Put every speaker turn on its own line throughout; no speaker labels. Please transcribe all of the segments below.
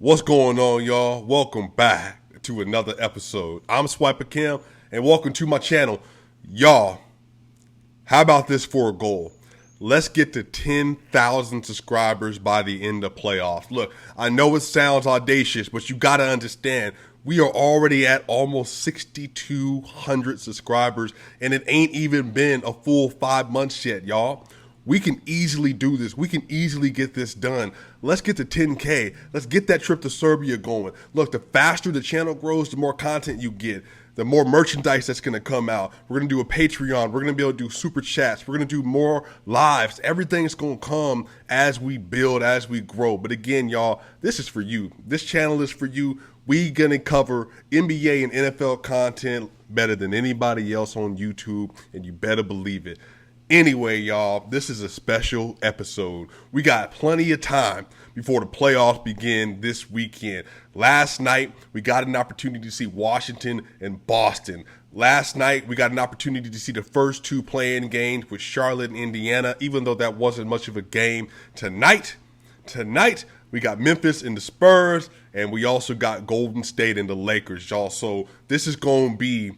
What's going on, y'all? Welcome back to another episode. I'm Swiper Cam, and welcome to my channel. Y'all, how about this for a goal? Let's get to 10,000 subscribers by the end of playoffs. Look, I know it sounds audacious, but you got to understand, we are already at almost 6,200 subscribers, and it ain't even been a full 5 months yet, y'all. We can easily do this. We can easily get this done. Let's get to 10K. Let's get that trip to Serbia going. Look, the faster the channel grows, the more content you get, the more merchandise that's going to come out. We're going to do a Patreon. We're going to be able to do super chats. We're going to do more lives. Everything's going to come as we build, as we grow. But again, y'all, this is for you. This channel is for you. We going to cover NBA and NFL content better than anybody else on YouTube, and you better believe it. Anyway, y'all, this is a special episode. We got plenty of time before the playoffs begin this weekend. Last night, we got an opportunity to see Washington and Boston. Last night, we got an opportunity to see the first two play-in games with Charlotte and Indiana, even though that wasn't much of a game. Tonight, we got Memphis and the Spurs, and we also got Golden State and the Lakers, y'all. So this is going to be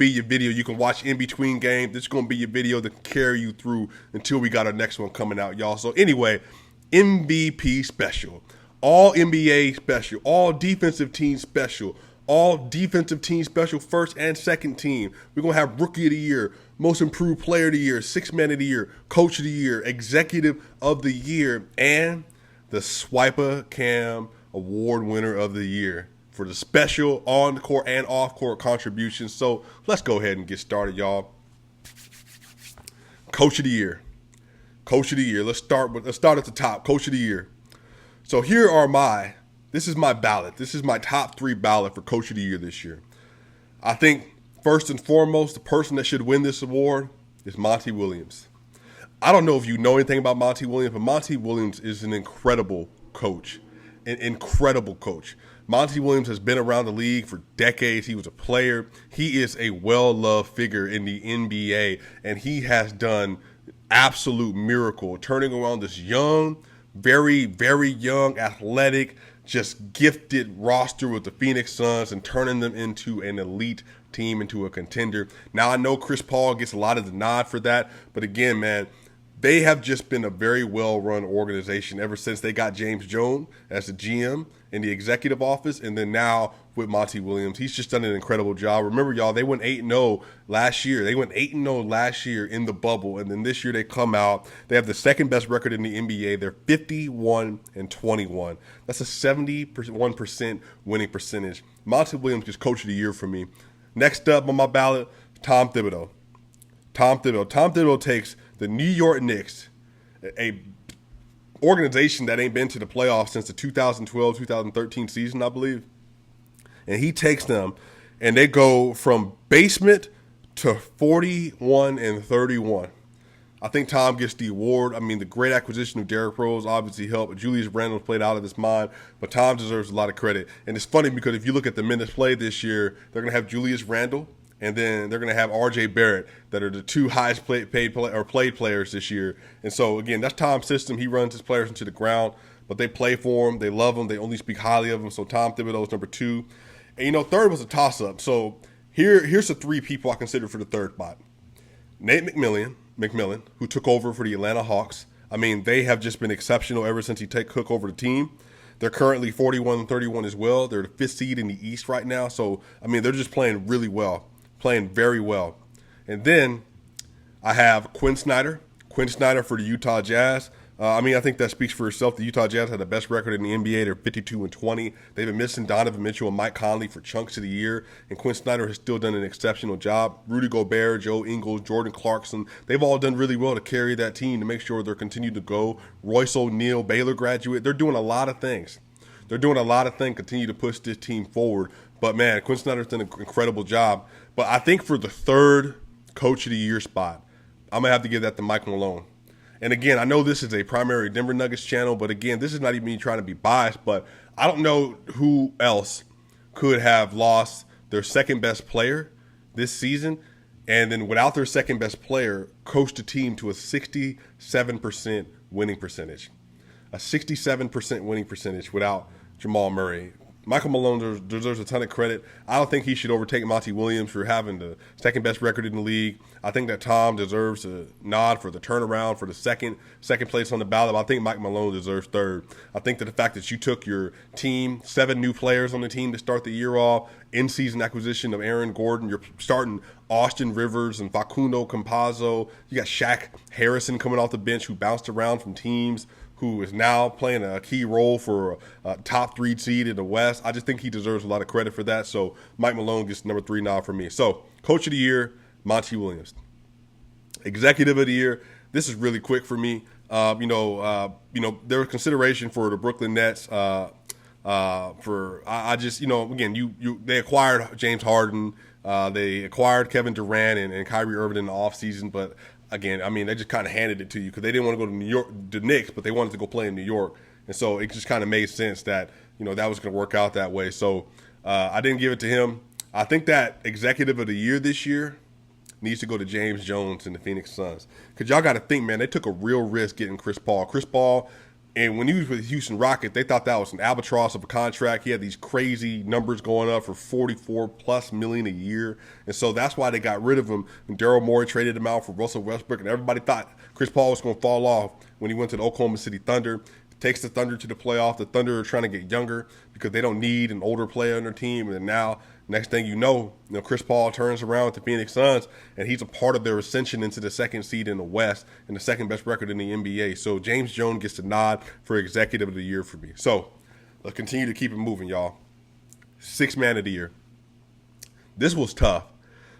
your video you can watch in between games. This is going to be your video that can carry you through until we got our next one coming out, y'all. So anyway, MVP special, all NBA special, all defensive team special, all defensive team special, first and second team. We're going to have Rookie of the Year, Most Improved Player of the Year, Sixth Man of the Year, Coach of the Year, Executive of the Year, and the Swiper Cam Award Winner of the Year for the special on-court and off-court contributions. So let's go ahead and get started, y'all. Coach of the Year. Coach of the Year. Let's start at the top. Coach of the Year. So this is my ballot. This is my top 3 ballot for Coach of the Year this year. I think first and foremost, the person that should win this award is Monty Williams. I don't know if you know anything about Monty Williams, but Monty Williams is an incredible coach. An incredible coach. Monty Williams has been around the league for decades. He was a player. He is a well-loved figure in the NBA, and he has done absolute miracle, turning around this young, very, very young, athletic, just gifted roster with the Phoenix Suns and turning them into an elite team, into a contender. Now, I know Chris Paul gets a lot of the nod for that, but again, man, they have just been a very well-run organization ever since they got James Jones as the GM in the executive office, and then now with Monty Williams. He's just done an incredible job. Remember, y'all, they went 8-0 last year. They went 8-0 last year in the bubble, and then this year they come out. They have the second-best record in the NBA. They're 51-21. That's a 71% winning percentage. Monty Williams is Coach of the Year for me. Next up on my ballot, Tom Thibodeau. Tom Thibodeau takes the New York Knicks, a organization that ain't been to the playoffs since the 2012-2013 season, I believe. And he takes them, and they go from basement to 41-31. I think Tom gets the award. I mean, the great acquisition of Derrick Rose obviously helped. Julius Randle's played out of his mind, but Tom deserves a lot of credit. And it's funny because if you look at the minutes played this year, they're going to have Julius Randle, and then they're going to have R.J. Barrett, that are the two highest played players this year. And so, again, that's Tom's system. He runs his players into the ground, but they play for him. They love him. They only speak highly of him. So Tom Thibodeau is number 2. And, third was a toss-up. So here's the 3 people I consider for the third spot. Nate McMillan, who took over for the Atlanta Hawks. I mean, they have just been exceptional ever since he took over the team. They're currently 41-31 as well. They're the 5th seed in the East right now. So, I mean, they're just playing really well. Playing very well. And then I have Quinn Snyder for the Utah Jazz. I think that speaks for itself. The Utah Jazz had the best record in the NBA. They're 52-20. They've been missing Donovan Mitchell and Mike Conley for chunks of the year, and Quinn Snyder has still done an exceptional job. Rudy Gobert, Joe Ingles, Jordan Clarkson, they've all done really well to carry that team to make sure they're continuing to go. Royce O'Neal, Baylor graduate. They're doing a lot of things. Continue to push this team forward. But, man, Quinn Snyder's done an incredible job. But I think for the third Coach of the Year spot, I'm going to have to give that to Mike Malone. And, again, I know this is a primary Denver Nuggets channel, but, again, this is not even me trying to be biased, but I don't know who else could have lost their second-best player this season and then without their second-best player coached a team to a 67% winning percentage. A 67% winning percentage without Jamal Murray. Michael Malone deserves a ton of credit. I don't think he should overtake Monty Williams for having the second best record in the league. I think that Tom deserves a nod for the turnaround for the second place on the ballot. But I think Mike Malone deserves third. I think that the fact that you took your team, 7 new players on the team to start the year off, in-season acquisition of Aaron Gordon, you're starting Austin Rivers and Facundo Campazzo. You got Shaq Harrison coming off the bench who bounced around from teams, who is now playing a key role for a top 3 seed in the West. I just think he deserves a lot of credit for that. So Mike Malone gets number 3 nod for me. So Coach of the Year, Monty Williams. Executive of the Year, this is really quick for me. There was consideration for the Brooklyn Nets. They acquired James Harden. They acquired Kevin Durant and Kyrie Irving in the offseason, but again, I mean, they just kind of handed it to you because they didn't want to go to New York, the Knicks, but they wanted to go play in New York. And so it just kind of made sense that, that was going to work out that way. So I didn't give it to him. I think that Executive of the Year this year needs to go to James Jones and the Phoenix Suns. Because y'all got to think, man, they took a real risk getting Chris Paul. Chris Paul, and when he was with the Houston Rockets, they thought that was an albatross of a contract. He had these crazy numbers going up for $44+ million a year. And so that's why they got rid of him. And Daryl Morey traded him out for Russell Westbrook. And everybody thought Chris Paul was going to fall off when he went to the Oklahoma City Thunder. Takes the Thunder to the playoff. The Thunder are trying to get younger because they don't need an older player on their team. And now, next thing you know, Chris Paul turns around with the Phoenix Suns, and he's a part of their ascension into the second seed in the West and the second best record in the NBA. So James Jones gets the nod for Executive of the Year for me. So let's continue to keep it moving, y'all. 6th Man of the Year. This was tough.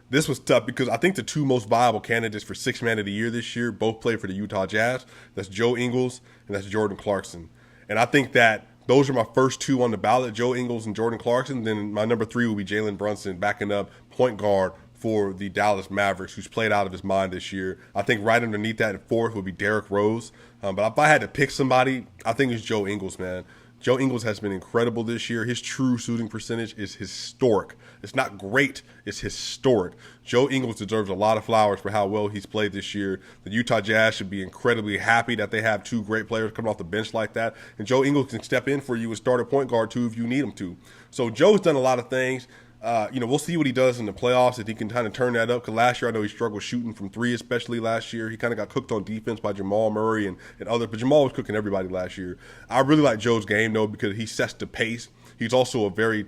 This was tough because I think the 2 most viable candidates for 6th Man of the Year this year both play for the Utah Jazz. That's Joe Ingles and that's Jordan Clarkson. And I think that those are my first 2 on the ballot, Joe Ingles and Jordan Clarkson. Then my number 3 will be Jalen Brunson, backing up point guard for the Dallas Mavericks, who's played out of his mind this year. I think right underneath that at 4th would be Derrick Rose. But if I had to pick somebody, I think it's Joe Ingles, man. Joe Ingles has been incredible this year. His true shooting percentage is historic. It's not great, it's historic. Joe Ingles deserves a lot of flowers for how well he's played this year. The Utah Jazz should be incredibly happy that they have 2 great players coming off the bench like that. And Joe Ingles can step in for you and start a point guard too if you need him to. So Joe's done a lot of things. We'll see what he does in the playoffs, if he can kind of turn that up. Because last year, I know he struggled shooting from 3, especially last year. He kind of got cooked on defense by Jamal Murray and others. But Jamal was cooking everybody last year. I really like Joe's game, though, because he sets the pace. He's also a very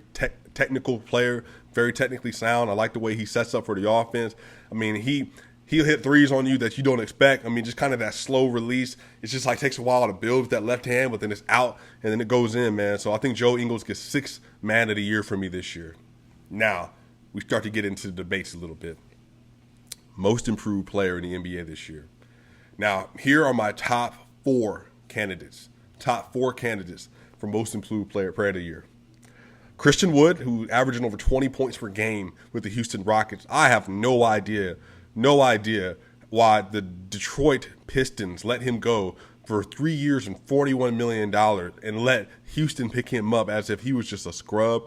technical player, very technically sound. I like the way he sets up for the offense. I mean, he'll hit threes on you that you don't expect. I mean, just kind of that slow release. It's just like takes a while to build with that left hand, but then it's out, and then it goes in, man. So I think Joe Ingles gets 6th Man of the Year for me this year. Now, we start to get into the debates a little bit. Most improved player in the NBA this year. Now, here are my top 4 candidates. Top 4 candidates for most improved player of the year. Christian Wood, who's averaging over 20 points per game with the Houston Rockets. I have no idea why the Detroit Pistons let him go for 3 years and $41 million and let Houston pick him up as if he was just a scrub.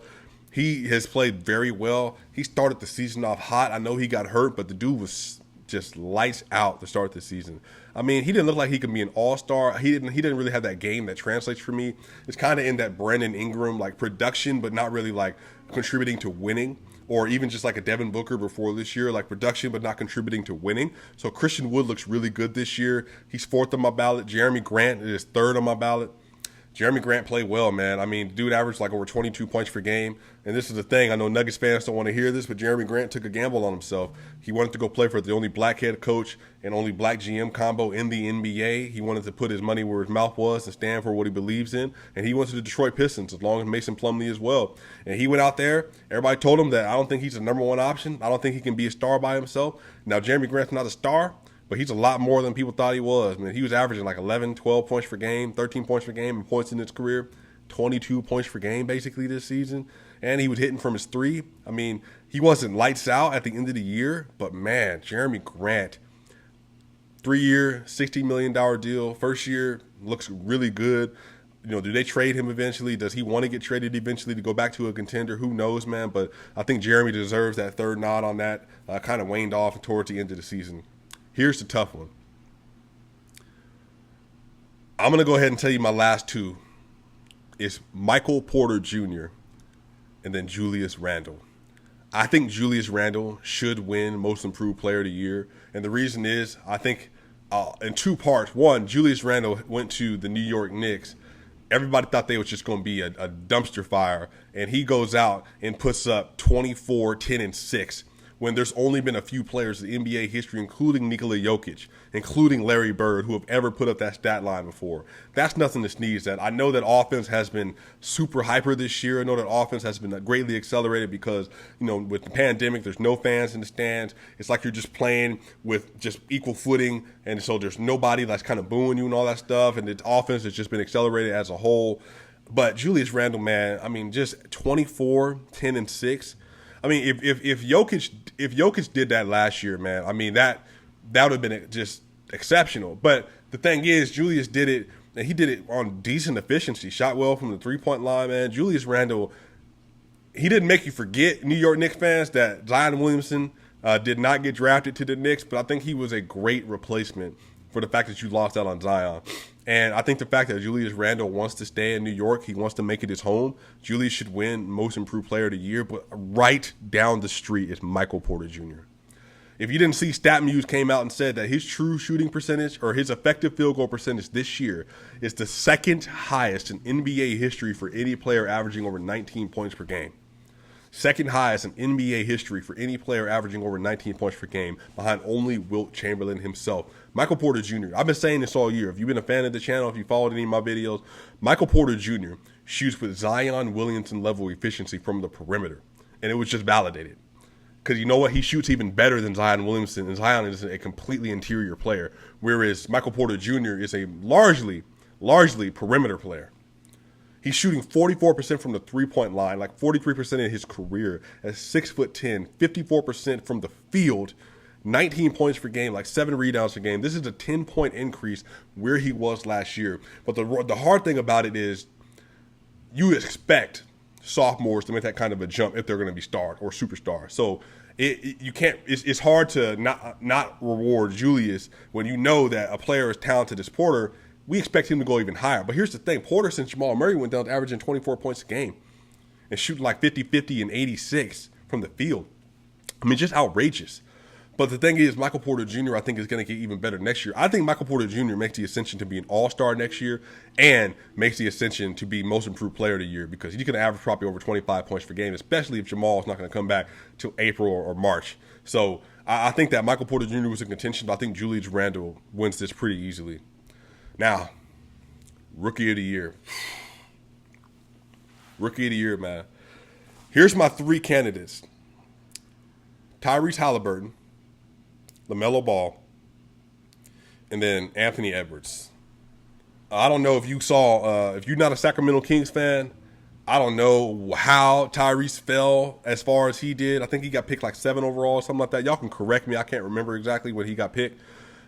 He has played very well. He started the season off hot. I know he got hurt, but the dude was just lights out to start the season. I mean, he didn't look like he could be an all-star. He didn't really have that game that translates for me. It's kind of in that Brandon Ingram, like production, but not really like contributing to winning, or even just like a Devin Booker before this year, like production, but not contributing to winning. So Christian Wood looks really good this year. He's 4th on my ballot. Jeremy Grant is 3rd on my ballot. Jeremy Grant played well, man. I mean, dude averaged like over 22 points per game. And this is the thing. I know Nuggets fans don't want to hear this, but Jeremy Grant took a gamble on himself. He wanted to go play for the only black head coach and only black GM combo in the NBA. He wanted to put his money where his mouth was and stand for what he believes in. And he went to the Detroit Pistons along with Mason Plumlee as well. And he went out there. Everybody told him that I don't think he's the number 1 option. I don't think he can be a star by himself. Now, Jeremy Grant's not a star, but he's a lot more than people thought he was. I mean, he was averaging like 11, 12 points per game, 13 points per game, and points in his career, 22 points per game basically this season. And he was hitting from his 3. I mean, he wasn't lights out at the end of the year, but man, Jeremy Grant, 3-year, $60 million deal. First year looks really good. Do they trade him eventually? Does he want to get traded eventually to go back to a contender? Who knows, man? But I think Jeremy deserves that 3rd nod on that. Kind of waned off towards the end of the season. Here's the tough one. I'm going to go ahead and tell you my last 2. It's Michael Porter Jr. and then Julius Randle. I think Julius Randle should win Most Improved Player of the Year. And the reason is, I think in two parts. One, Julius Randle went to the New York Knicks. Everybody thought they was just going to be a dumpster fire. And he goes out and puts up 24, 10, and 6 when there's only been a few players in NBA history, including Nikola Jokic, including Larry Bird, who have ever put up that stat line before. That's nothing to sneeze at. I know that offense has been super hyper this year. I know that offense has been greatly accelerated because, with the pandemic, there's no fans in the stands. It's like you're just playing with just equal footing, and so there's nobody that's kind of booing you and all that stuff, and the offense has just been accelerated as a whole. But Julius Randle, man, just 24, 10, and 6. If Jokic did that last year, man, that would have been just exceptional. But the thing is, Julius did it, and he did it on decent efficiency. Shot well from the three-point line, man. Julius Randle, he didn't make you forget, New York Knicks fans, that Zion Williamson did not get drafted to the Knicks, but I think he was a great replacement for the fact that you lost out on Zion. And I think the fact that Julius Randle wants to stay in New York, he wants to make it his home, Julius should win Most Improved Player of the Year. But right down the street is Michael Porter Jr. If you didn't see, StatMuse came out and said that his true shooting percentage, or his effective field goal percentage this year, is the second highest in NBA history for any player averaging over 19 points per game. Second highest in NBA history for any player averaging over 19 points per game, behind only Wilt Chamberlain himself. Michael Porter Jr., I've been saying this all year. If you've been a fan of the channel, if you followed any of my videos, Michael Porter Jr. shoots with Zion Williamson level efficiency from the perimeter. And it was just validated. Because you know what? He shoots even better than Zion Williamson, and Zion is a completely interior player, whereas Michael Porter Jr. is a largely perimeter player. He's shooting 44% from the three-point line, like 43% in his career, at 6'10", 54% from the field, 19 points per game, like 7 rebounds per game. This is a 10-point increase where he was last year. But the hard thing about it is you expect sophomores to make that kind of a jump if they're going to be star or superstar. So you can't. It's hard to not reward Julius when you know that a player as talented as Porter. We expect him to go even higher. But here's the thing. Porter, since Jamal Murray went down to averaging 24 points a game and shooting like 50-50 and 86 from the field. Just outrageous. But the thing is, Michael Porter Jr., I think, is going to get even better next year. I think Michael Porter Jr. makes the ascension to be an all-star next year and makes the ascension to be Most Improved Player of the Year because he's going to average probably over 25 points per game, especially if Jamal is not going to come back till April or March. So I think that Michael Porter Jr. was in contention, but I think Julius Randle wins this pretty easily. Now, Rookie of the Year. Rookie of the Year, man. Here's my 3 candidates. Tyrese Halliburton, LaMelo Ball, and then Anthony Edwards. I don't know if you saw, if you're not a Sacramento Kings fan, I don't know how Tyrese fell as far as he did. I think he got picked like 7 overall or something like that. Y'all can correct me. I can't remember exactly when he got picked.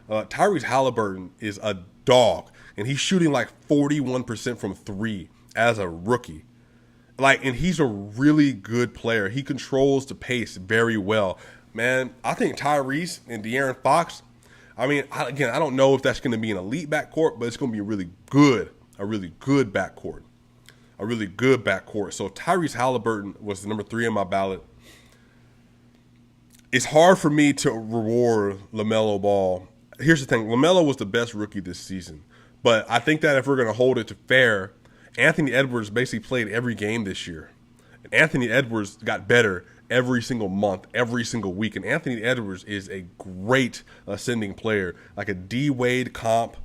Tyrese Halliburton is a dog, and he's shooting like 41% from 3 as a rookie. And he's a really good player. He controls the pace very well. Man, I think Tyrese and De'Aaron Fox, I don't know if that's going to be an elite backcourt, but it's going to be a really good backcourt. A really good backcourt. So Tyrese Halliburton was the number 3 on my ballot. It's hard for me to reward LaMelo Ball. Here's the thing. LaMelo was the best rookie this season. But I think that if we're going to hold it to fair, Anthony Edwards basically played every game this year. And Anthony Edwards got better every single month, every single week. And Anthony Edwards is a great ascending player, like a D-Wade comp.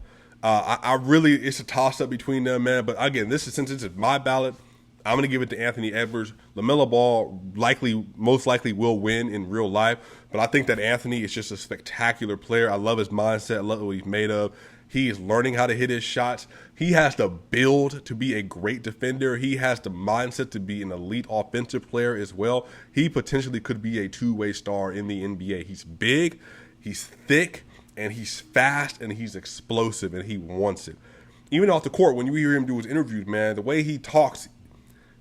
It's a toss-up between them, man. But again, since this is my ballot, I'm going to give it to Anthony Edwards. LaMelo Ball most likely will win in real life. But I think that Anthony is just a spectacular player. I love his mindset. I love what he's made of. He is learning how to hit his shots. He has the build to be a great defender. He has the mindset to be an elite offensive player as well. He potentially could be a two-way star in the NBA. He's big, he's thick, and he's fast, and he's explosive, and he wants it. Even off the court, when you hear him do his interviews, man, the way he talks,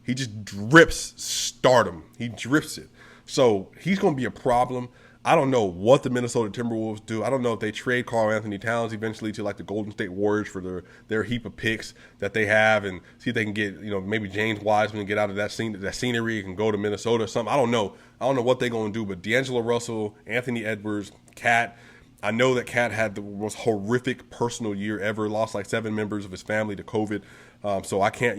he just drips stardom. He drips it. So he's going to be a problem. I don't know what the Minnesota Timberwolves do. I don't know if they trade Karl Anthony Towns eventually to like the Golden State Warriors for their heap of picks that they have, and see if they can get, maybe James Wiseman, get out of that scenery and go to Minnesota or something. I don't know what they're going to do. But D'Angelo Russell, Anthony Edwards, Cat. I know that Cat had the most horrific personal year ever. Lost like 7 members of his family to COVID. So I can't,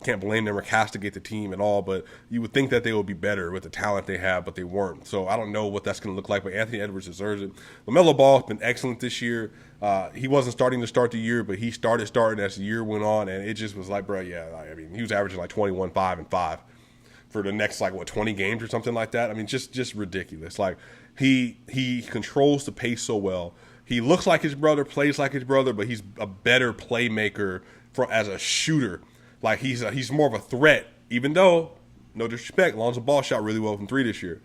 can't blame them or castigate the team at all. But you would think that they would be better with the talent they have, but they weren't. So I don't know what that's going to look like. But Anthony Edwards deserves it. LaMelo Ball has been excellent this year. He wasn't starting to start the year, but he starting as the year went on, and it just was like, bro, yeah. I mean, he was averaging like 21, 5, and 5 for the next 20 games or something like that. I mean, just ridiculous. Like he controls the pace so well. He looks like his brother, plays like his brother, but he's a better playmaker as a shooter. Like he's more of a threat, even though, no disrespect, Lonzo Ball shot really well from 3 this year.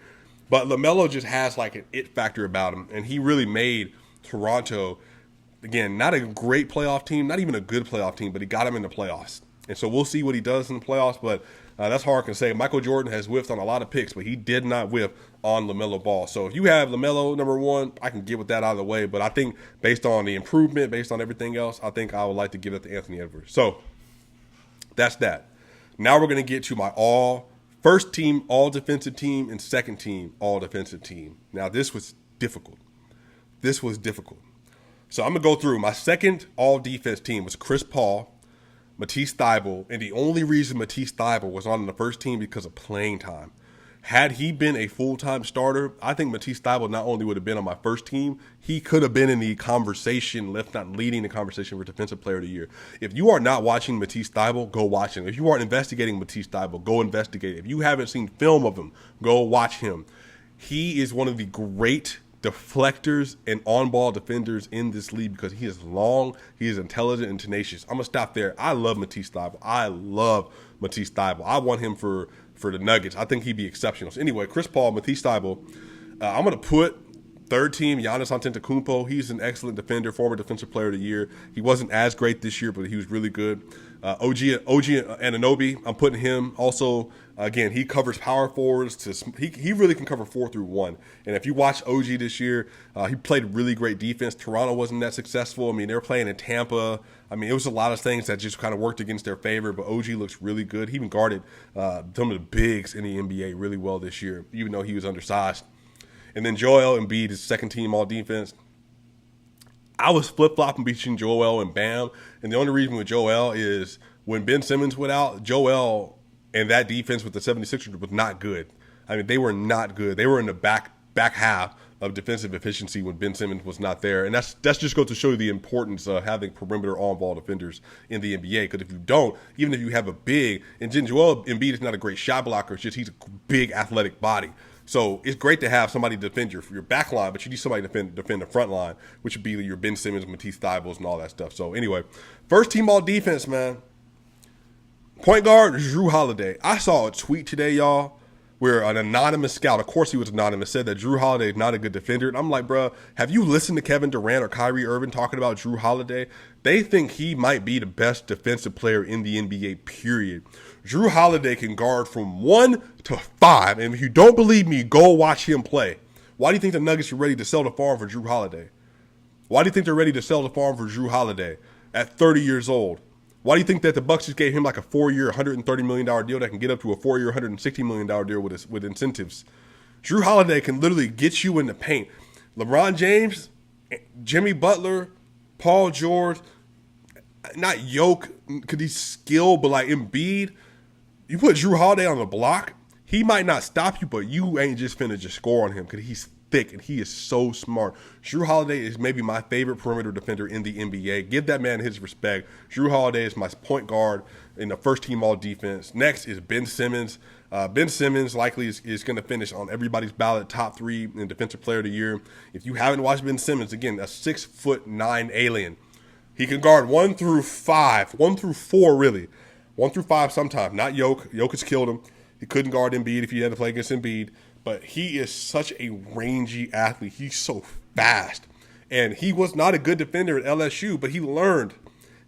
But LaMelo just has like an it factor about him, and he really made Toronto, again, not a great playoff team, not even a good playoff team, but he got him in the playoffs. And so we'll see what he does in the playoffs, but that's hard to say. Michael Jordan has whiffed on a lot of picks, but he did not whiff on LaMelo Ball. So if you have LaMelo number 1, I can get with that out of the way. But I think based on the improvement, based on everything else, I think I would like to give it to Anthony Edwards. So that's that. Now we're going to get to my first team, all defensive team, and second team, all defensive team. Now this was difficult. So I'm going to go through. My second all defense team was Chris Paul, Matisse Thybulle, and the only reason Matisse Thybulle was on the first team because of playing time. Had he been a full-time starter, I think Matisse Thybulle not only would have been on my first team, he could have been in the conversation, if not leading the conversation for Defensive Player of the Year. If you are not watching Matisse Thybulle, go watch him. If you aren't investigating Matisse Thybulle, go investigate. If you haven't seen film of him, go watch him. He is one of the great deflectors and on-ball defenders in this league because he is long, he is intelligent, and tenacious. I'm going to stop there. I love Matisse Thybulle. I want him for the Nuggets. I think he'd be exceptional. So anyway, Chris Paul, Matisse Thybulle. I'm going to put third team, Giannis Antetokounmpo. He's an excellent defender, former Defensive Player of the Year. He wasn't as great this year, but he was really good. OG Anunoby, I'm putting him also. Again, he covers power forwards. He really can cover 4 through 1. And if you watch OG this year, he played really great defense. Toronto wasn't that successful. I mean, they were playing in Tampa. I mean, it was a lot of things that just kind of worked against their favor. But OG looks really good. He even guarded some of the bigs in the NBA really well this year, even though he was undersized. And then Joel Embiid is second team all defense. I was flip-flopping between Joel and Bam. And the only reason with Joel is when Ben Simmons went out, Joel and that defense with the 76ers was not good. I mean, they were not good. They were in the back half of defensive efficiency when Ben Simmons was not there. And that's just goes to show you the importance of having perimeter on-ball defenders in the NBA. Because if you don't, even if you have a big, and Joel Embiid is not a great shot blocker, it's just he's a big athletic body. So it's great to have somebody defend your back line, but you need somebody to defend the front line, which would be your Ben Simmons, Matisse Thybulle, and all that stuff. So anyway, first team all defense, man. Point guard, Jrue Holiday. I saw a tweet today, y'all, where an anonymous scout, of course he was anonymous, said that Jrue Holiday is not a good defender. And I'm like, bro, have you listened to Kevin Durant or Kyrie Irving talking about Jrue Holiday? They think he might be the best defensive player in the NBA, period. Jrue Holiday can guard from 1 to 5. And if you don't believe me, go watch him play. Why do you think the Nuggets are ready to sell the farm for Jrue Holiday? Why do you think they're ready to sell the farm for Jrue Holiday at 30 years old? Why do you think that the Bucks just gave him like a 4-year, $130 million deal that can get up to a 4-year, $160 million deal with incentives? Jrue Holiday can literally get you in the paint. LeBron James, Jimmy Butler, Paul George, not Jokic because he's skilled, but like Embiid, you put Jrue Holiday on the block, he might not stop you, but you ain't just finna just score on him because he's thick and he is so smart. Jrue Holiday is maybe my favorite perimeter defender in the NBA. Give that man his respect. Jrue Holiday is my point guard in the first team all defense. Next is Ben Simmons. Ben Simmons likely is going to finish on everybody's ballot top 3 in Defensive Player of the Year. If you haven't watched Ben Simmons, again, a 6'9" alien. He can guard 1 through 5, 1 through 4 really. 1 through 5 sometimes, not Jokic. Jokic has killed him. He couldn't guard Embiid if he had to play against Embiid. But he is such a rangy athlete. He's so fast. And he was not a good defender at LSU, but he learned.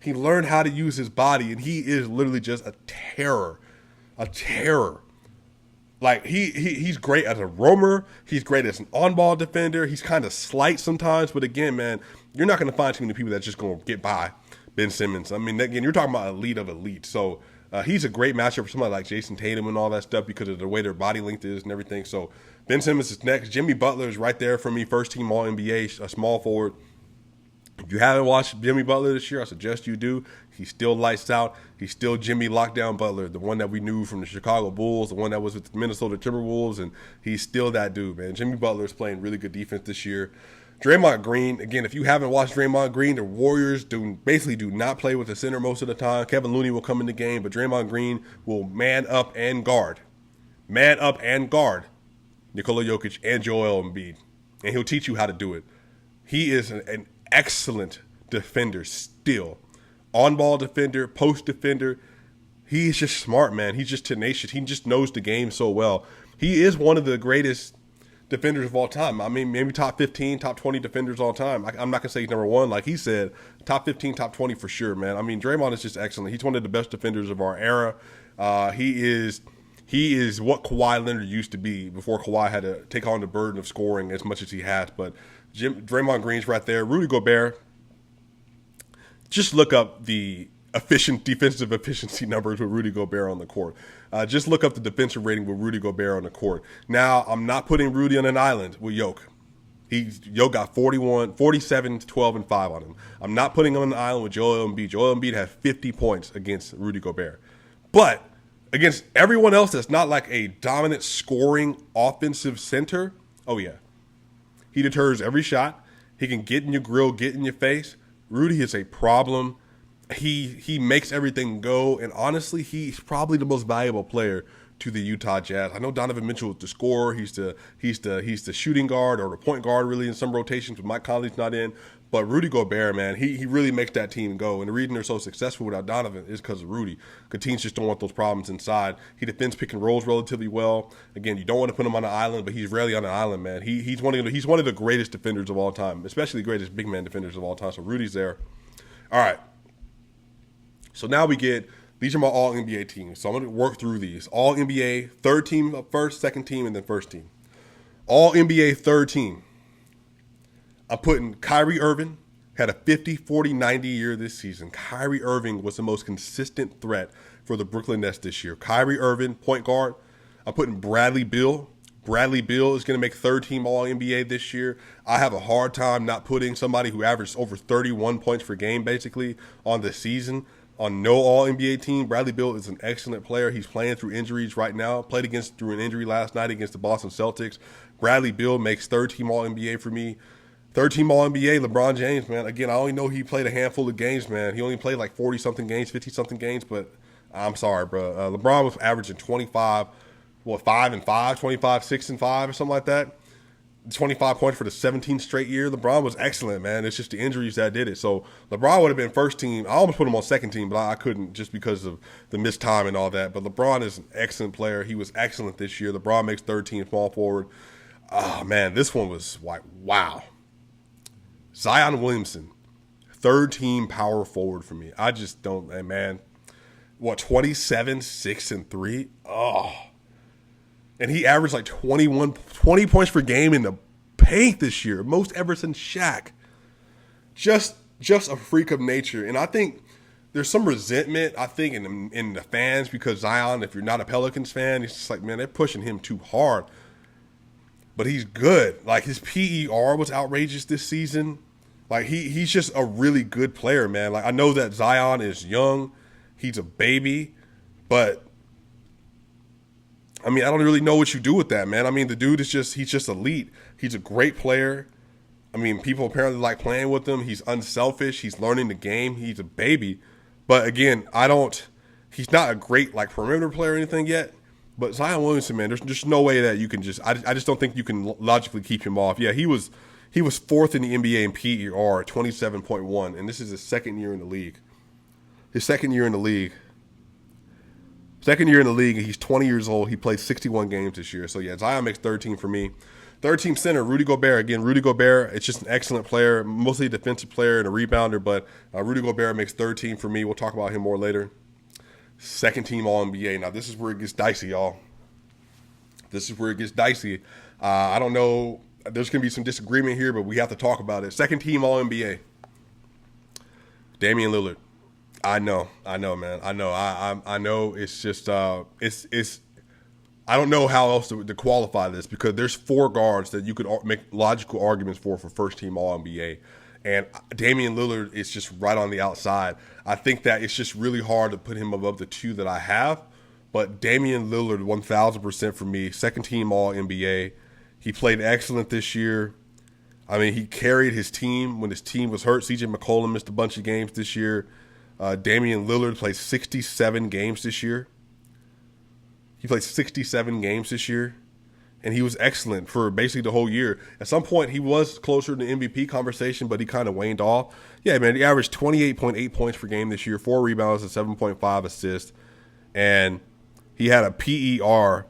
He learned how to use his body, and he is literally just a terror. A terror. Like he's great as a roamer. He's great as an on-ball defender. He's kind of slight sometimes, but again, man, you're not going to find too many people that's just going to get by Ben Simmons. I mean, again, you're talking about elite of elite. So he's a great matchup for somebody like Jason Tatum and all that stuff because of the way their body length is and everything. So Ben Simmons is next. Jimmy Butler is right there for me, first team All NBA, a small forward. If you haven't watched Jimmy Butler this year, I suggest you do. He's still lights out. He's still Jimmy Lockdown Butler, the one that we knew from the Chicago Bulls, the one that was with the Minnesota Timberwolves, and he's still that dude, man. Jimmy Butler is playing really good defense this year. Draymond Green, again, if you haven't watched Draymond Green, the Warriors basically do not play with the center most of the time. Kevin Looney will come in the game, but Draymond Green will man up and guard. Man up and guard Nikola Jokic and Joel Embiid, and he'll teach you how to do it. He is an excellent defender still. On-ball defender, post defender. He's just smart, man. He's just tenacious. He just knows the game so well. He is one of the greatest defenders of all time. I mean, maybe top 15, top 20 defenders of all time. I'm not going to say he's number one. Like he said, top 15, top 20 for sure, man. I mean, Draymond is just excellent. He's one of the best defenders of our era. He is what Kawhi Leonard used to be before Kawhi had to take on the burden of scoring as much as he has. But Draymond Green's right there. Rudy Gobert. Just look up the defensive efficiency numbers with Rudy Gobert on the court. Just look up the defensive rating with Rudy Gobert on the court. Now, I'm not putting Rudy on an island with Yoke. Yoke got 47, 12, and 5 on him. I'm not putting him on an island with Joel Embiid. Joel Embiid had 50 points against Rudy Gobert. But against everyone else that's not like a dominant scoring offensive center, oh yeah. He deters every shot. He can get in your grill, get in your face. Rudy is a problem. He makes everything go, and honestly, he's probably the most valuable player to the Utah Jazz. I know Donovan Mitchell is the scorer. He's the shooting guard or the point guard really in some rotations when Mike Conley's not in. But Rudy Gobert, man, he really makes that team go. And the reason they're so successful without Donovan is because of Rudy. Because teams just don't want those problems inside. He defends pick and rolls relatively well. Again, you don't want to put him on an island, but he's rarely on an island, man. He's one of the greatest defenders of all time, especially the greatest big man defenders of all time. So Rudy's there. All right. So now these are my all NBA teams. So I'm going to work through these. All NBA, third team up first, second team, and then first team. All NBA third team. I'm putting Kyrie Irving, had a 50, 40, 90 year this season. Kyrie Irving was the most consistent threat for the Brooklyn Nets this year. Kyrie Irving, point guard. I'm putting Bradley Beal. Bradley Beal is going to make third team All NBA this year. I have a hard time not putting somebody who averaged over 31 points per game basically on the season on no All NBA team. Bradley Beal is an excellent player. He's playing through injuries right now. Played through an injury last night against the Boston Celtics. Bradley Beal makes third team All NBA for me. Third team All NBA, LeBron James, man. Again, I only know he played a handful of games, man. He only played like 40-something games, 50-something games, but I'm sorry, bro. LeBron was averaging 25, 5 and 5, 25, 6 and 5 or something like that. 25 points for the 17th straight year. LeBron was excellent, man. It's just the injuries that did it. So LeBron would have been first team. I almost put him on second team, but I couldn't just because of the missed time and all that. But LeBron is an excellent player. He was excellent this year. LeBron makes third team small forward. Oh, man, this one was like, wow. Zion Williamson, third team power forward for me. I just don't, man. 27, 6, and 3? Oh. And he averaged like 20 points per game in the paint this year. Most ever since Shaq. Just a freak of nature. And I think there's some resentment, I think, in the fans because Zion, if you're not a Pelicans fan, it's just like, man, they're pushing him too hard. But he's good. Like, his PER was outrageous this season. Like, he's just a really good player, man. Like, I know that Zion is young. He's a baby. But, I mean, I don't really know what you do with that, man. I mean, the dude he's just elite. He's a great player. I mean, people apparently like playing with him. He's unselfish. He's learning the game. He's a baby. But, again, he's not a great, like, perimeter player or anything yet. But Zion Williamson, man, there's just no way that you can I just don't think you can logically keep him off. Yeah, he was fourth in the NBA in PER, 27.1, and this is his second year in the league. And he's 20 years old. He played 61 games this year. So, yeah, Zion makes third team for me. Third team center, Rudy Gobert. Again, Rudy Gobert, it's just an excellent player, mostly a defensive player and a rebounder, but Rudy Gobert makes third team for me. We'll talk about him more later. Second team All-NBA. Now, this is where it gets dicey, y'all. This is where it gets dicey. I don't know. There's going to be some disagreement here, but we have to talk about it. Second team All-NBA. Damian Lillard. I know, man. I know. I know. It's just it's. I don't know how else to qualify this because there's 4 guards that you could make logical arguments for first team All-NBA, and Damian Lillard is just right on the outside. I think that it's just really hard to put him above the 2 that I have, but Damian Lillard 1,000% for me. Second team All-NBA. He played excellent this year. I mean, he carried his team when his team was hurt. CJ McCollum missed a bunch of games this year. Damian Lillard played 67 games this year. He played 67 games this year, and he was excellent for basically the whole year. At some point, he was closer to the MVP conversation, but he kind of waned off. Yeah, man, he averaged 28.8 points per game this year, 4 rebounds and 7.5 assists, and he had a PER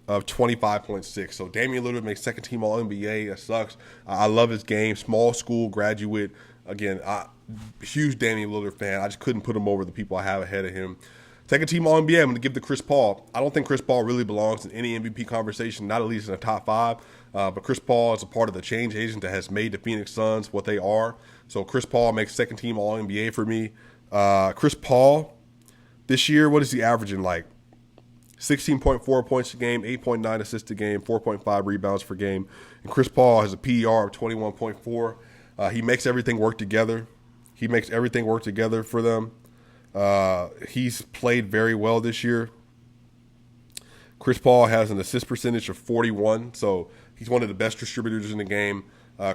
of 25.6. So Damian Lillard makes second team All-NBA. That sucks. I love his game. Small school graduate. Again, huge Damian Lillard fan. I just couldn't put him over the people I have ahead of him. Second team All-NBA, I'm going to give to Chris Paul. I don't think Chris Paul really belongs in any MVP conversation, not at least in the top 5. But Chris Paul is a part of the change agent that has made the Phoenix Suns what they are. So Chris Paul makes second team All-NBA for me. Chris Paul, this year, what is he averaging like? 16.4 points a game, 8.9 assists a game, 4.5 rebounds per game. And Chris Paul has a PER of 21.4. He makes everything work together. He makes everything work together for them. He's played very well this year. Chris Paul has an assist percentage of 41, so he's one of the best distributors in the game.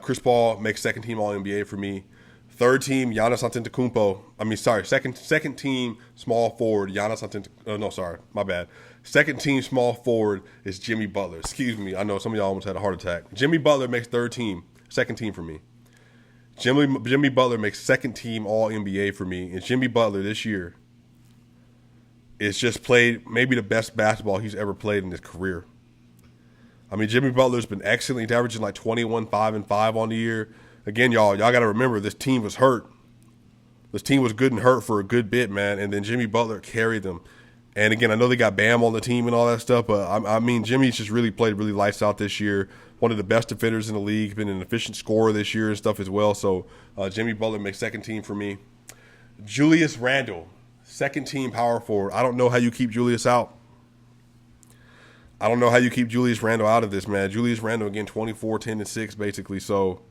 Chris Paul makes second team All-NBA for me. Third team, Giannis Antetokounmpo. Second team small forward, Giannis Antetokounmpo. Second team small forward is Jimmy Butler. Excuse me, I know some of y'all almost had a heart attack. Jimmy Butler makes second team for me. Jimmy Butler makes second team All-NBA for me. And Jimmy Butler this year is just played maybe the best basketball he's ever played in his career. I mean, Jimmy Butler's been excellent. He's averaging like 21, 5, and 5 on the year. Again, y'all got to remember this team was hurt. This team was good and hurt for a good bit, man. And then Jimmy Butler carried them. And again, I know they got Bam on the team and all that stuff, but I mean, Jimmy's just really played really lights out this year. One of the best defenders in the league, been an efficient scorer this year and stuff as well. So Jimmy Butler makes second team for me. Julius Randle, second team power forward. I don't know how you keep Julius out. I don't know how you keep Julius Randle out of this, man. Julius Randle, again, 24, 10, and 6, basically. So,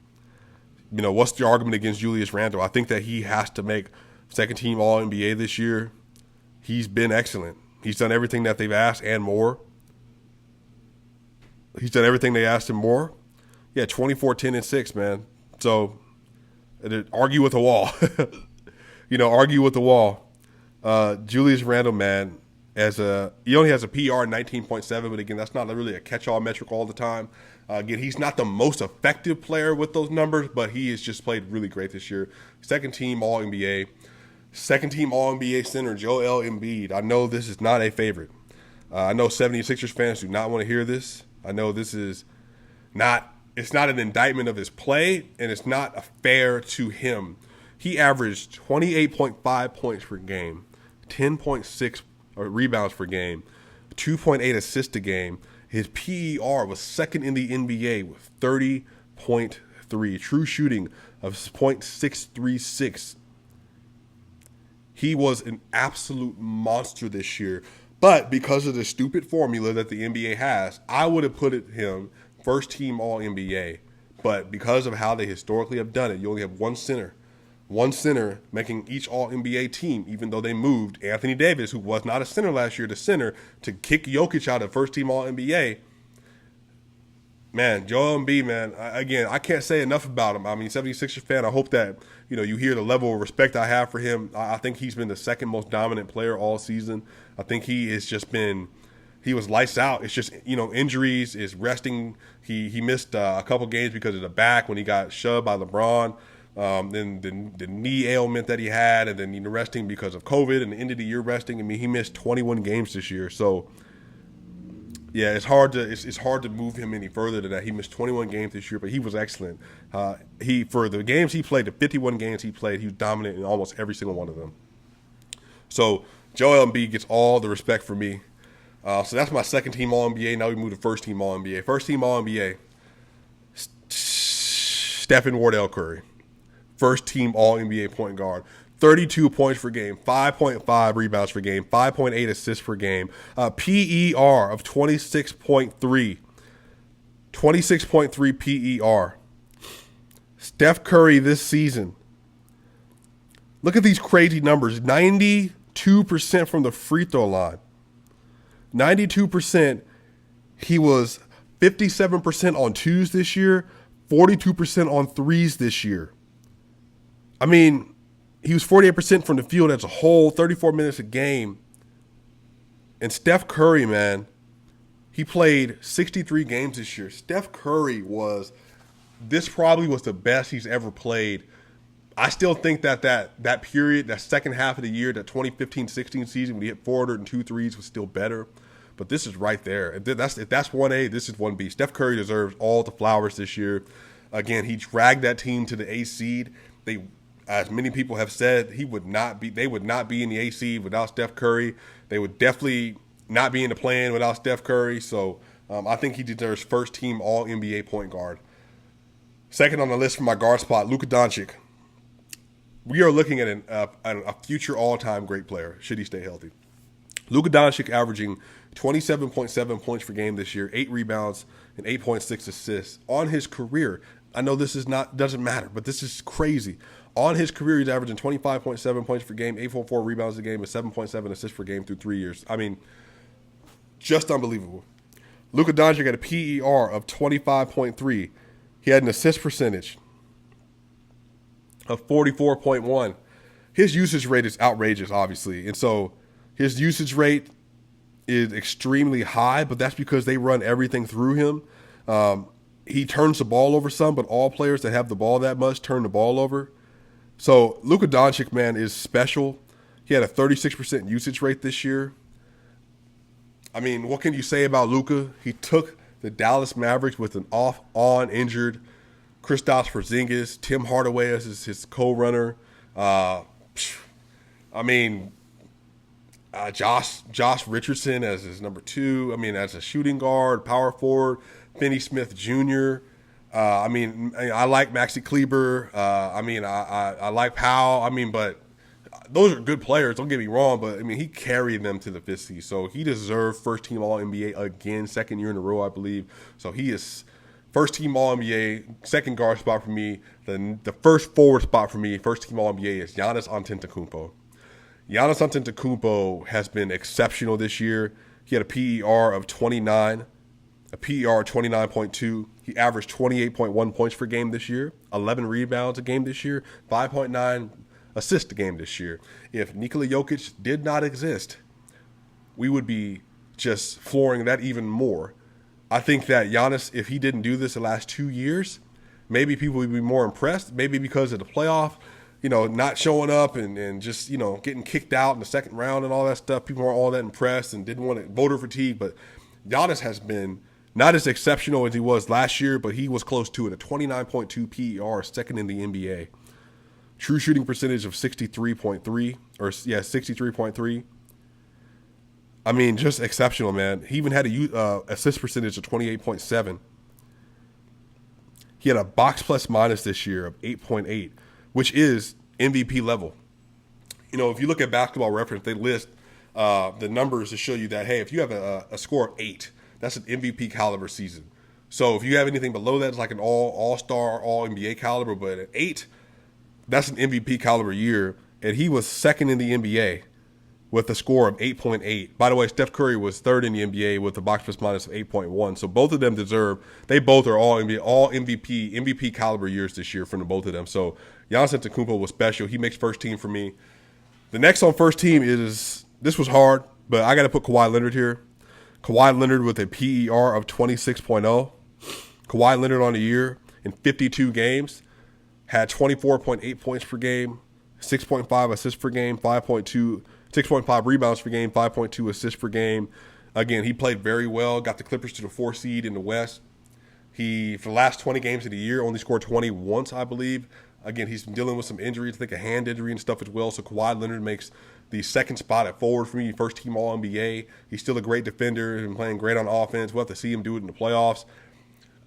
you know, what's the argument against Julius Randle? I think that he has to make second team All-NBA this year. He's been excellent. He's done everything that they've asked and more. He's done everything they asked him more. Yeah, 24, 10, and 6, man. So, argue with the wall. Argue with the wall. Julius Randle, man, he only has a PR 19.7, but again, that's not really a catch-all metric all the time. Again, he's not the most effective player with those numbers, but he has just played really great this year. Second team All-NBA. Second team All-NBA center, Joel Embiid. I know this is not a favorite. I know 76ers fans do not want to hear this. I know this is it's not an indictment of his play, and it's not fair to him. He averaged 28.5 points per game, 10.6 rebounds per game, 2.8 assists a game. His PER was second in the NBA with 30.3, true shooting of .636. He was an absolute monster this year. But because of the stupid formula that the NBA has, I would have put him first team All-NBA. But because of how they historically have done it, you only have one center making each All-NBA team, even though they moved Anthony Davis, who was not a center last year, to center to kick Jokic out of first team All-NBA. Man, Joel Embiid, man, again, I can't say enough about him. I mean, 76ers fan, I hope that, you hear the level of respect I have for him. I think he's been the second most dominant player all season. I think he was lights out. It's just, injuries, is resting. He missed a couple games because of the back when he got shoved by LeBron. Then the knee ailment that he had, and then resting because of COVID, and the end of the year resting. I mean, he missed 21 games this year. So, yeah, it's hard to move him any further than that. He missed 21 games this year, but he was excellent. For the games he played, the 51 games he played, he was dominant in almost every single one of them. So Joel Embiid gets all the respect from me. So that's my second team All-NBA. Now we move to first team All-NBA. First team All-NBA, Stephen Wardell Curry. First team All-NBA point guard. 32 points per game, 5.5 rebounds per game, 5.8 assists per game, PER of 26.3. 26.3 PER. Steph Curry this season. Look at these crazy numbers. 92% from the free throw line. 92%. He was 57% on twos this year, 42% on threes this year. I mean, he was 48% from the field as a whole, 34 minutes a game. And Steph Curry, man, he played 63 games this year. Steph Curry this probably was the best he's ever played. I still think that period, that second half of the year, that 2015-16 season when he hit 402 threes was still better. But this is right there. If that's 1A, this is 1B. Steph Curry deserves all the flowers this year. Again, he dragged that team to the 8th seed. As many people have said, they would not be in the 8th seed without Steph Curry. They would definitely not be in the play-in without Steph Curry. So I think he deserves first team All-NBA point guard. Second on the list for my guard spot, Luka Doncic. We are looking at a future all-time great player, should he stay healthy. Luka Doncic averaging 27.7 points per game this year, 8 rebounds, and 8.6 assists. On his career, I know this doesn't matter, but this is crazy. On his career, he's averaging 25.7 points per game, 8.4 rebounds a game, and 7.7 assists per game through 3 years. I mean, just unbelievable. Luka Doncic had a PER of 25.3. He had an assist percentage of 44.1. His usage rate is outrageous, obviously. And so his usage rate is extremely high, but that's because they run everything through him. He turns the ball over some, but all players that have the ball that much turn the ball over. So Luka Doncic, man, is special. He had a 36% usage rate this year. I mean, what can you say about Luka? He took the Dallas Mavericks with an off-on injured Kristaps Porzingis, Tim Hardaway as his co-runner. Josh Richardson as his number 2. I mean, as a shooting guard, power forward, Finney Smith Jr. I like Maxi Kleber. I like Powell. But those are good players. Don't get me wrong. But, he carried them to the 5th seed. So he deserved first-team All-NBA again, second year in a row, I believe. So he is first-team All-NBA, second guard spot for me. The first forward spot for me, first-team All-NBA, is Giannis Antetokounmpo. Giannis Antetokounmpo has been exceptional this year. He had a PER of 29, a PER of 29.2. He averaged 28.1 points per game this year, 11 rebounds a game this year, 5.9 assists a game this year. If Nikola Jokic did not exist, we would be just flooring that even more. I think that Giannis, if he didn't do this the last 2 years, maybe people would be more impressed, maybe because of the playoff, not showing up and just, getting kicked out in the second round and all that stuff. People weren't all that impressed and didn't want it, voter fatigue. But Giannis has been not as exceptional as he was last year, but he was close to it. A 29.2 PER, second in the NBA. True shooting percentage of 63.3. Just exceptional, man. He even had a assist percentage of 28.7. He had a box plus minus this year of 8.8. Which is MVP level. If you look at Basketball Reference, they list the numbers to show you that, hey, if you have a score of 8, that's an MVP caliber season. So if you have anything below that, it's like an all-star, all-NBA caliber. But at 8, that's an MVP caliber year. And he was second in the NBA with a score of 8.8. By the way, Steph Curry was third in the NBA with a box plus minus of 8.1. So both of them they both are all MVP caliber years this year from the both of them. So Giannis Antetokounmpo was special. He makes first team for me. The next on first team this was hard, but I got to put Kawhi Leonard here. Kawhi Leonard with a PER of 26.0. Kawhi Leonard on the year in 52 games had 24.8 points per game, 6.5 assists per game, 6.5 rebounds per game, 5.2 assists per game. Again, he played very well, got the Clippers to the 4th seed in the West. He, for the last 20 games of the year, only scored 20 once, I believe. Again, he's been dealing with some injuries, I think a hand injury and stuff as well. So Kawhi Leonard makes the second spot at forward for me, first team All-NBA. He's still a great defender and playing great on offense. We'll have to see him do it in the playoffs.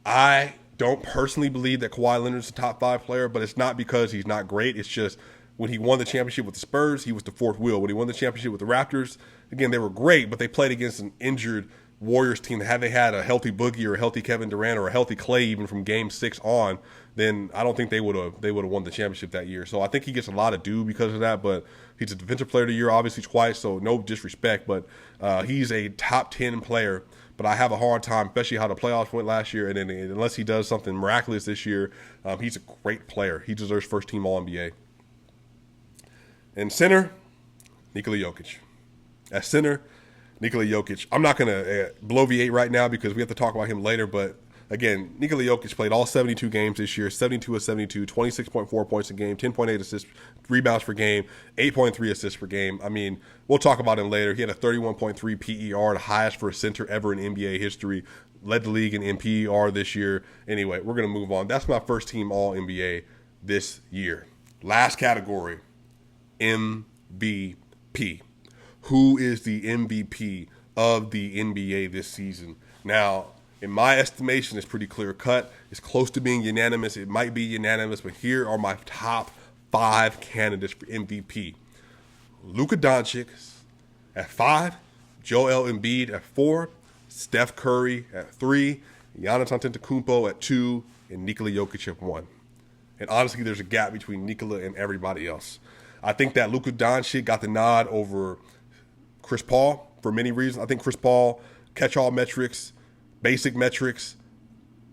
I don't personally believe that Kawhi Leonard's a top 5 player, but it's not because he's not great. It's just when he won the championship with the Spurs, he was the fourth wheel. When he won the championship with the Raptors, again, they were great, but they played against an injured Warriors team. Had they had a healthy Boogie or a healthy Kevin Durant or a healthy Clay even from Game 6 on, then I don't think they would have won the championship that year. So I think he gets a lot of due because of that, but he's a Defensive Player of the Year obviously twice, so no disrespect, but he's a top 10 player. But I have a hard time, especially how the playoffs went last year, and then unless he does something miraculous this year, he's a great player. He deserves first team All-NBA. And center, Nikola Jokic. At center, Nikola Jokic. I'm not going to bloviate right now because we have to talk about him later, but again, Nikola Jokic played all 72 games this year, 72 of 72, 26.4 points a game, 10.8 assists, rebounds per game, 8.3 assists per game. I mean, we'll talk about him later. He had a 31.3 PER, the highest for a center ever in NBA history, led the league in PER this year. Anyway, we're going to move on. That's my first team All-NBA this year. Last category, MVP. Who is the MVP of the NBA this season? Now, in my estimation, it's pretty clear cut. It's close to being unanimous. It might be unanimous, but here are my top 5 candidates for MVP. Luka Doncic at 5, Joel Embiid at 4, Steph Curry at 3, Giannis Antetokounmpo at 2, and Nikola Jokic at 1. And honestly, there's a gap between Nikola and everybody else. I think that Luka Doncic got the nod over Chris Paul for many reasons. I think Chris Paul, catch-all metrics, basic metrics,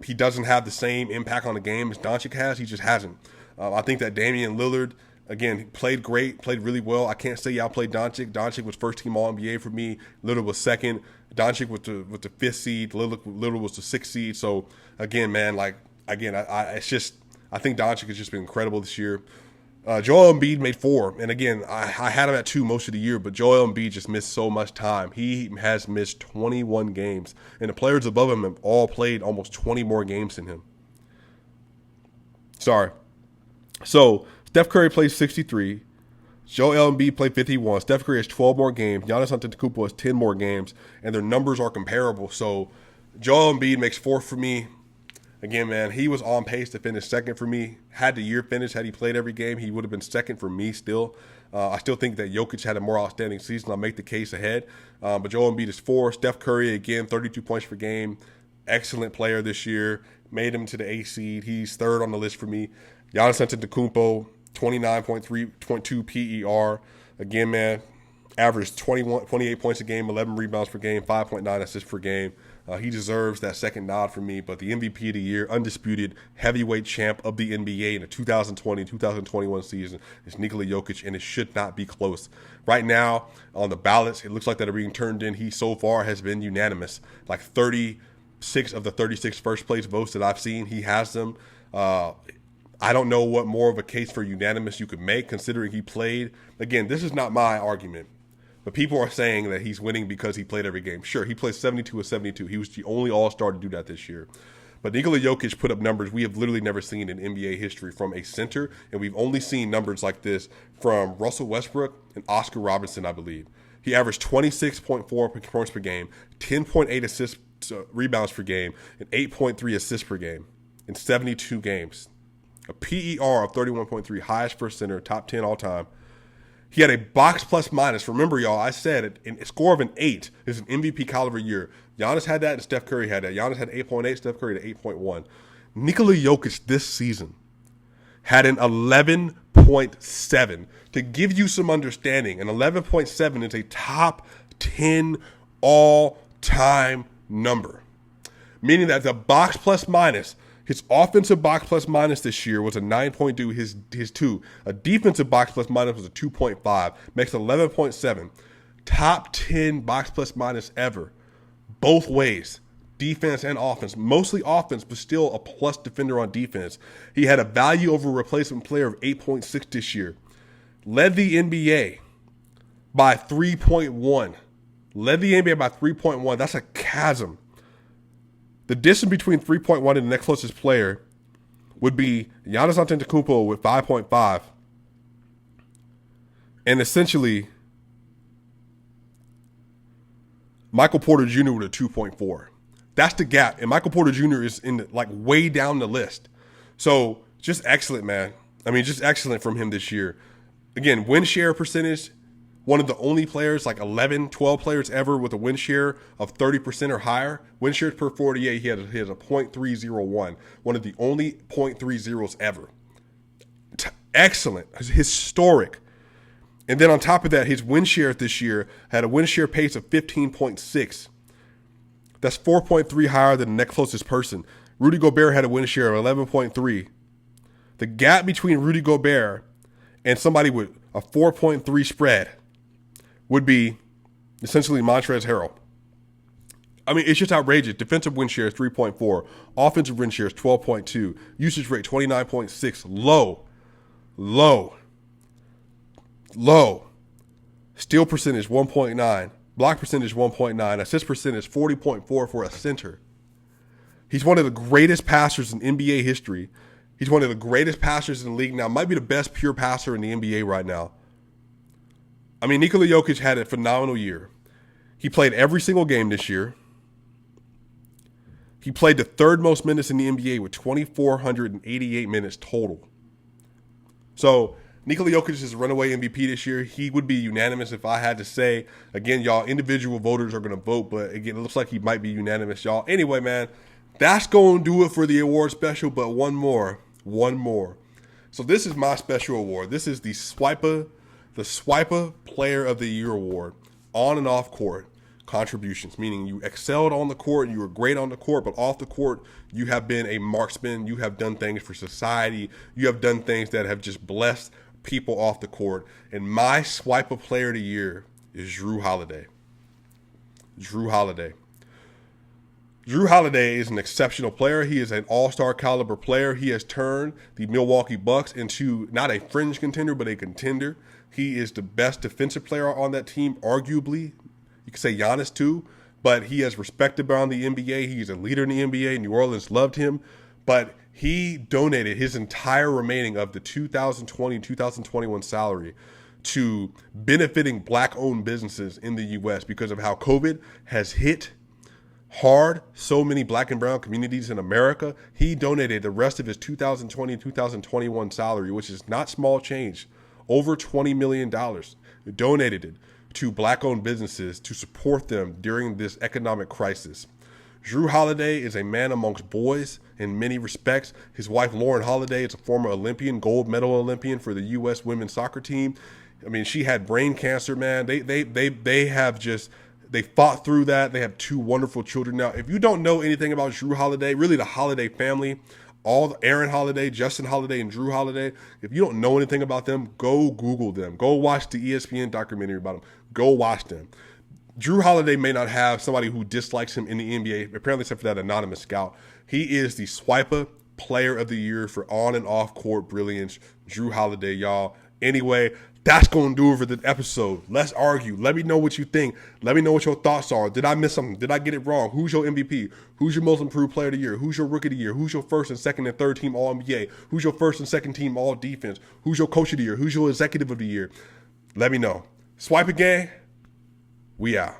he doesn't have the same impact on the game as Doncic has. He just hasn't. I think that Damian Lillard, again, played great, played really well. I can't say he outplayed Doncic. Doncic was first team All-NBA for me. Lillard was second. Doncic was the 5th seed. Lillard was the 6th seed. So, again, man, I think Doncic has just been incredible this year. Joel Embiid made 4, and again, I had him at 2 most of the year, but Joel Embiid just missed so much time. He has missed 21 games, and the players above him have all played almost 20 more games than him. Sorry. So, Steph Curry plays 63. Joel Embiid played 51. Steph Curry has 12 more games. Giannis Antetokounmpo has 10 more games, and their numbers are comparable. So, Joel Embiid makes 4th for me. Again, man, he was on pace to finish 2nd for me. Had the year finished, had he played every game, he would have been 2nd for me still. I still think that Jokic had a more outstanding season. I'll make the case ahead. But Joel Embiid is 4. Steph Curry, again, 32 points per game. Excellent player this year. Made him to the 8th seed. He's 3rd on the list for me. Giannis Antetokounmpo, 29.2 PER. Again, man, averaged 28 points a game, 11 rebounds per game, 5.9 assists per game. He deserves that second nod for me, but the MVP of the year, undisputed heavyweight champ of the NBA in the 2020-2021 season is Nikola Jokic, and it should not be close. Right now, on the ballots, it looks like that are being turned in. He so far has been unanimous. Like 36 of the 36 first place votes that I've seen, he has them. I don't know what more of a case for unanimous you could make, considering he played. Again, this is not my argument. But people are saying that he's winning because he played every game. Sure, he played 72 of 72. He was the only all-star to do that this year. But Nikola Jokic put up numbers we have literally never seen in NBA history from a center, and we've only seen numbers like this from Russell Westbrook and Oscar Robertson, I believe. He averaged 26.4 points per game, 10.8 rebounds per game, and 8.3 assists per game in 72 games. A PER of 31.3, highest for a center, top 10 all time. He had a box plus minus. Remember, y'all, I said a score of an 8 is an MVP caliber year. Giannis had that and Steph Curry had that. Giannis had 8.8, Steph Curry had 8.1. Nikola Jokic this season had an 11.7. To give you some understanding, an 11.7 is a top 10 all-time number. Meaning that the box plus minus, his offensive box plus minus this year was a 9.2, his 2. A defensive box plus minus was a 2.5. Makes 11.7. Top 10 box plus minus ever. Both ways. Defense and offense. Mostly offense, but still a plus defender on defense. He had a value over replacement player of 8.6 this year. Led the NBA by 3.1. Led the NBA by 3.1. That's a chasm. The distance between 3.1 and the next closest player would be Giannis Antetokounmpo with 5.5. And essentially, Michael Porter Jr. with a 2.4. That's the gap. And Michael Porter Jr. is in way down the list. So just excellent, man. I mean, just excellent from him this year. Again, win share percentage, one of the only players, 11, 12 players ever with a win share of 30% or higher. Win shares per 48, he had a .301. One of the only .30s ever. Excellent. Historic. And then on top of that, his win share this year had a win share pace of 15.6. That's 4.3 higher than the next closest person. Rudy Gobert had a win share of 11.3. The gap between Rudy Gobert and somebody with a 4.3 spread would be essentially Montrezl Harrell. I mean, it's just outrageous. Defensive win share is 3.4. Offensive win share is 12.2. Usage rate 29.6. Low. Steal percentage 1.9. Block percentage 1.9. Assist percentage 40.4 for a center. He's one of the greatest passers in NBA history. He's one of the greatest passers in the league now. Might be the best pure passer in the NBA right now. I mean, Nikola Jokic had a phenomenal year. He played every single game this year. He played the third most minutes in the NBA with 2,488 minutes total. So Nikola Jokic is a runaway MVP this year. He would be unanimous if I had to say. Again, y'all, individual voters are going to vote, but again, it looks like he might be unanimous, y'all. Anyway, man, that's going to do it for the award special, but one more. So this is my special award. This is the Swiper Player of the Year award, on and off court contributions, meaning you excelled on the court, you were great on the court, but off the court, you have been a marksman, you have done things for society, you have done things that have just blessed people off the court. And my Swiper Player of the Year is Jrue Holiday. Jrue Holiday is an exceptional player. He is an all-star caliber player. He has turned the Milwaukee Bucks into not a fringe contender, but a contender. He is the best defensive player on that team, arguably. You could say Giannis too, but he is respected around the NBA. He's a leader in the NBA. New Orleans loved him, but he donated his entire remaining of the 2020-2021 salary to benefiting black-owned businesses in the U.S. because of how COVID has hit hard so many black and brown communities in America. He donated the rest of his 2020-2021 salary, which is not small change, over $20 million, donated it to black-owned businesses to support them during this economic crisis. Jrue Holiday is a man amongst boys in many respects. His wife, Lauren Holiday, is a former Olympian, gold medal Olympian for the U.S. women's soccer team. I mean, she had brain cancer, man. They fought through that. They have two wonderful children now. If you don't know anything about Jrue Holiday, really the Holiday family, all Aaron Holiday, Justin Holiday, and Jrue Holiday, if you don't know anything about them, go Google them. Go watch the ESPN documentary about them. Go watch them. Jrue Holiday may not have somebody who dislikes him in the NBA, apparently except for that anonymous scout. He is the Swiper Player of the Year for on and off court brilliance. Jrue Holiday, y'all. Anyway, that's going to do it for the episode. Let's argue. Let me know what you think. Let me know what your thoughts are. Did I miss something? Did I get it wrong? Who's your MVP? Who's your most improved player of the year? Who's your rookie of the year? Who's your first and second and third team All-NBA? Who's your first and second team All-Defense? Who's your coach of the year? Who's your executive of the year? Let me know. Swipe again. We out.